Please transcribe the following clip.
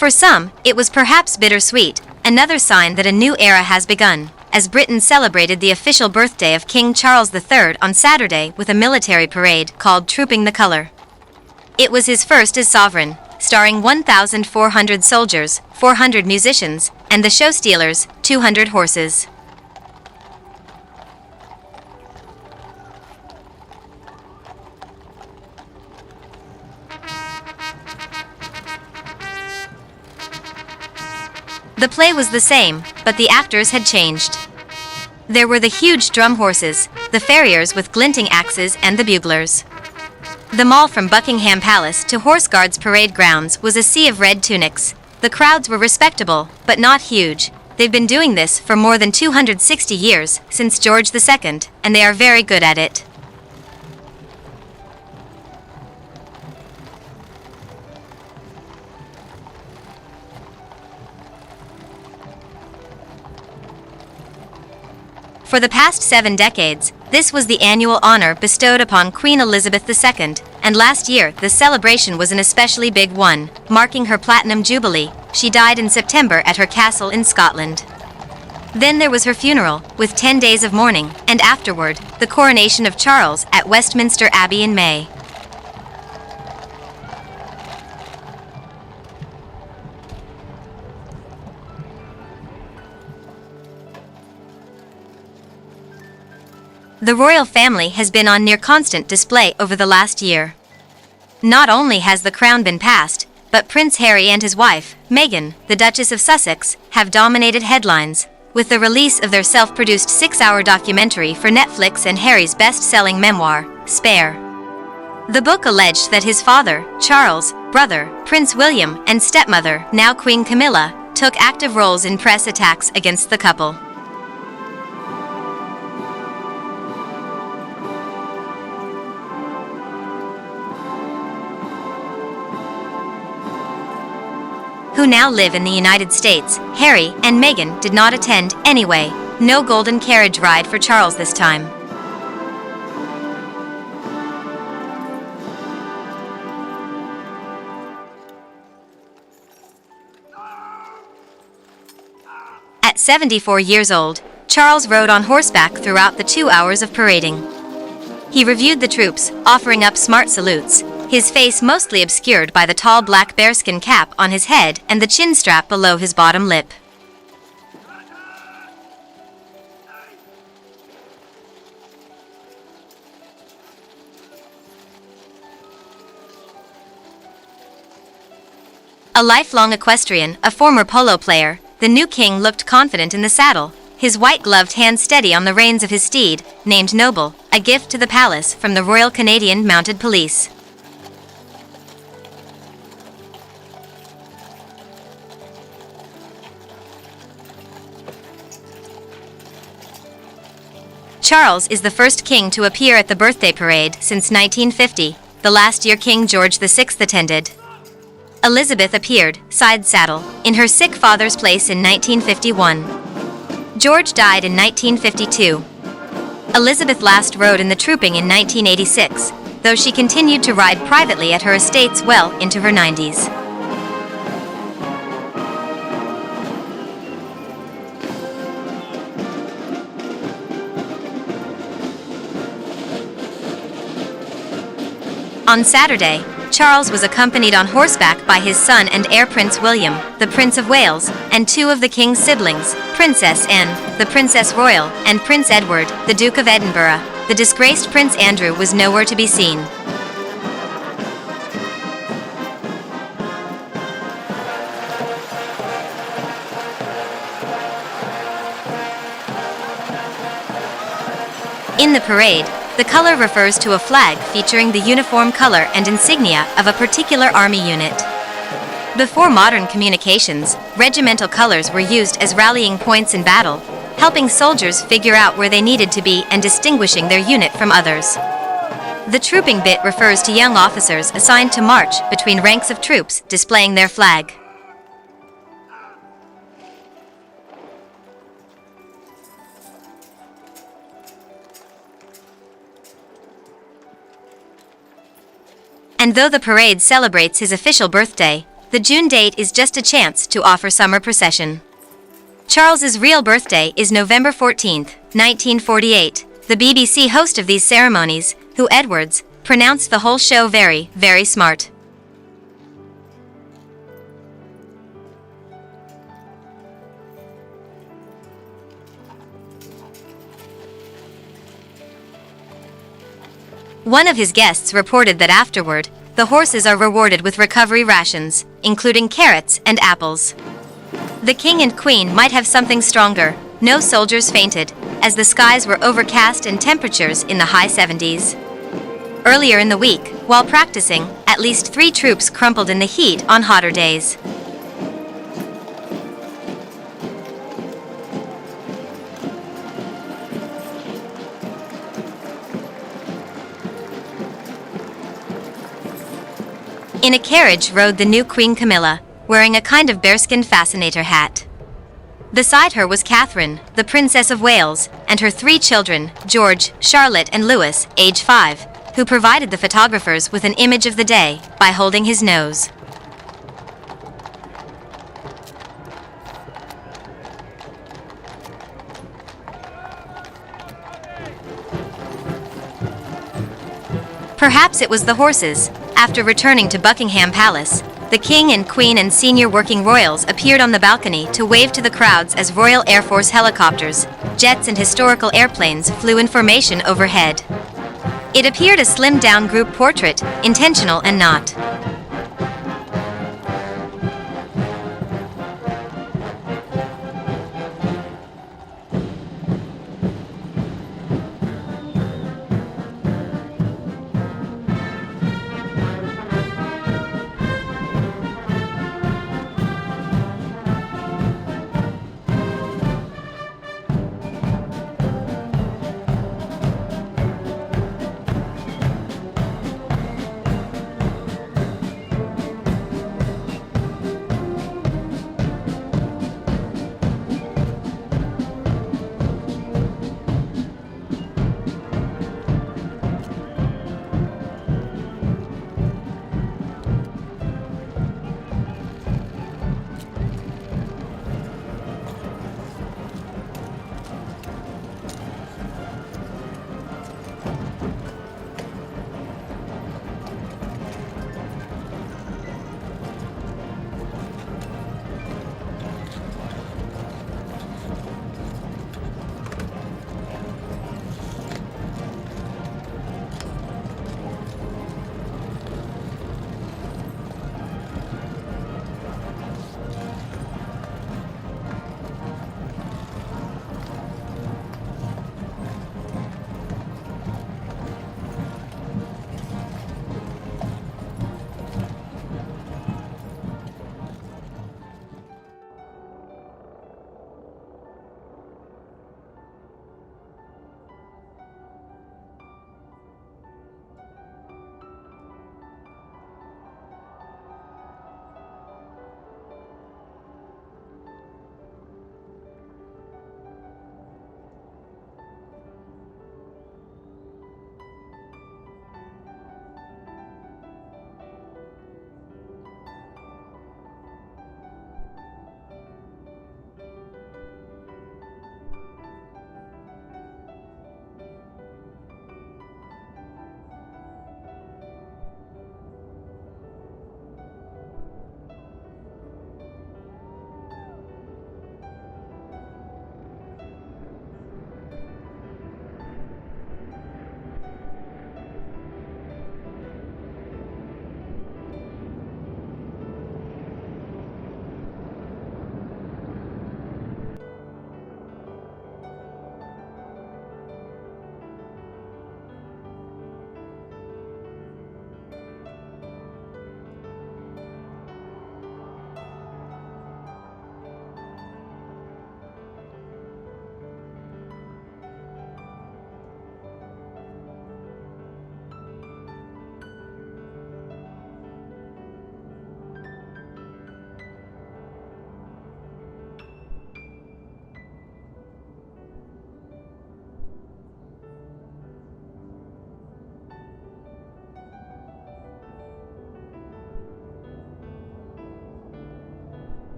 For some, it was perhaps bittersweet, another sign that a new era has begun, as Britain celebrated the official birthday of King Charles III on Saturday with a military parade called Trooping the Colour. It was his first as sovereign, starring 1,400 soldiers, 400 musicians, and the show stealers, 200 horses. The play was the same, but the actors had changed. There were the huge drum horses, the farriers with glinting axes, and the buglers. The mall from Buckingham Palace to Horse Guards Parade Grounds was a sea of red tunics. The crowds were respectable, but not huge. They've been doing this for more than 260 years, since George II, and they are very good at it. For the past 7 decades, this was the annual honor bestowed upon Queen Elizabeth II, and last year the celebration was an especially big one, marking her Platinum Jubilee. She died in September at her castle in Scotland. Then there was her funeral, with 10 days of mourning, and afterward, the coronation of Charles at Westminster Abbey in May. The royal family has been on near constant display over the last year. Not only has the crown been passed, but Prince Harry and his wife, Meghan, the Duchess of Sussex, have dominated headlines, with the release of their self-produced 6-hour documentary for Netflix and Harry's best-selling memoir, Spare. The book alleged that his father, Charles, brother, Prince William, and stepmother, now Queen Camilla, took active roles in press attacks against the couple. Who now live in the United States, Harry and Meghan did not attend anyway. No golden carriage ride for Charles this time. At 74 years old, Charles rode on horseback throughout the 2 hours of parading. He reviewed the troops, offering up smart salutes, his face mostly obscured by the tall black bearskin cap on his head and the chin strap below his bottom lip. A lifelong equestrian, a former polo player, the new king looked confident in the saddle, his white-gloved hand steady on the reins of his steed, named Noble, a gift to the palace from the Royal Canadian Mounted Police. Charles is the first king to appear at the birthday parade since 1950, the last year King George VI attended. Elizabeth appeared, side saddle, in her sick father's place in 1951. George died in 1952. Elizabeth last rode in the trooping in 1986, though she continued to ride privately at her estates well into her 90s. On Saturday, Charles was accompanied on horseback by his son and heir Prince William, the Prince of Wales, and 2 of the king's siblings, Princess Anne, the Princess Royal, and Prince Edward, the Duke of Edinburgh. The disgraced Prince Andrew was nowhere to be seen. In the parade, the color refers to a flag featuring the uniform color and insignia of a particular army unit. Before modern communications, regimental colors were used as rallying points in battle, helping soldiers figure out where they needed to be and distinguishing their unit from others. The trooping bit refers to young officers assigned to march between ranks of troops displaying their flag. And though the parade celebrates his official birthday, the June date is just a chance to offer summer procession. Charles's real birthday is November 14, 1948. The BBC host of these ceremonies, who Edwards, pronounced the whole show very, very smart. One of his guests reported that afterward, the horses are rewarded with recovery rations, including carrots and apples. The king and queen might have something stronger. No soldiers fainted, as the skies were overcast and temperatures in the high 70s. Earlier in the week, while practicing, at least 3 troops crumpled in the heat on hotter days. In a carriage rode the new Queen Camilla, wearing a kind of bearskin fascinator hat. Beside her was Catherine, the Princess of Wales, and her 3 children, George, Charlotte and Louis, age 5, who provided the photographers with an image of the day by holding his nose. Perhaps it was the horses. After returning to Buckingham Palace, the King and Queen and senior working royals appeared on the balcony to wave to the crowds as Royal Air Force helicopters, jets and historical airplanes flew in formation overhead. It appeared a slimmed-down group portrait, intentional and not.